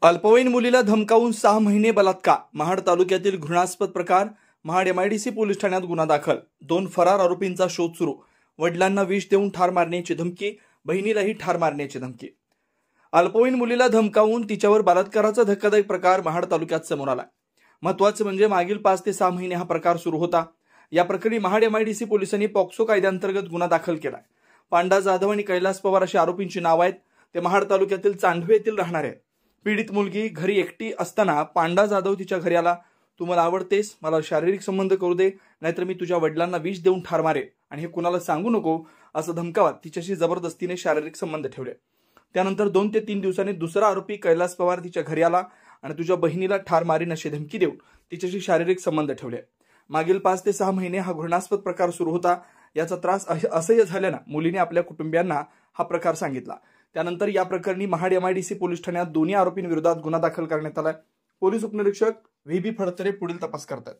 अल्पवयीन मुलीला धमकावून 6 महिने बलात्कार. महाड तालुक्यातील घृणास्पद प्रकार. महाड MIDC पोलीस ठाण्यात गुन्हा दाखल. 2 फरार आरोपींचा शोध सुरू. वडिलांना विष देऊन ठार मारण्याची धमकी, बहिणीलाही ठार मारण्याची धमकी. अल्पवयीन मुलीला धमकावून तिच्यावर बलात्काराचा धक्कादायक प्रकार महाड तालुक्यात समोर आला. महत्त्वाचे म्हणजे मागील 5 ते 6 महिने हा प्रकार सुरू होता. या प्रकरणी महाड MIDC पोलिसांनी पॉक्सो कायद्याअंतर्गत गुन्हा दाखल केलाय. पांडा जाधव आणि कैलास पवार अशी आरोपींची नाव आहेत. ते महाड तालुक्यातील चांडवे येथील राहणारे आहेत. पीडित मुलगी घरी एकटी असताना पांडा जाधव तिच्या घरी आला. तू मला आवडतेस, मला शारीरिक संबंध करू दे, नाहीतर मी तुझ्या वडिलांना विष देऊन ठार मारेन आणि हे कुणाला सांगू नको असं धमकावत तिच्याशी जबरदस्तीने शारीरिक संबंध ठेवले. त्यानंतर 2 ते 3 दिवसांनी दुसरा आरोपी कैलास पवार तिच्या घरी आला आणि तुझ्या बहिणीला ठार मारीन अशी धमकी देऊन तिच्याशी शारीरिक संबंध ठेवले. मागील 5 ते 6 महिने हा घृणास्पद प्रकार सुरू होता. याचा त्रास असह्य झाल्यानं मुलीने आपल्या कुटुंबियांना हा प्रकार सांगितला. त्यानंतर या प्रकरणी महाड MIDC पोलीस ठाण्यात दोन्ही आरोपींविरोधात गुन्हा दाखल करण्यात आला. पोलीस उपनिरीक्षक VB फडतरे पुढील तपास करतात.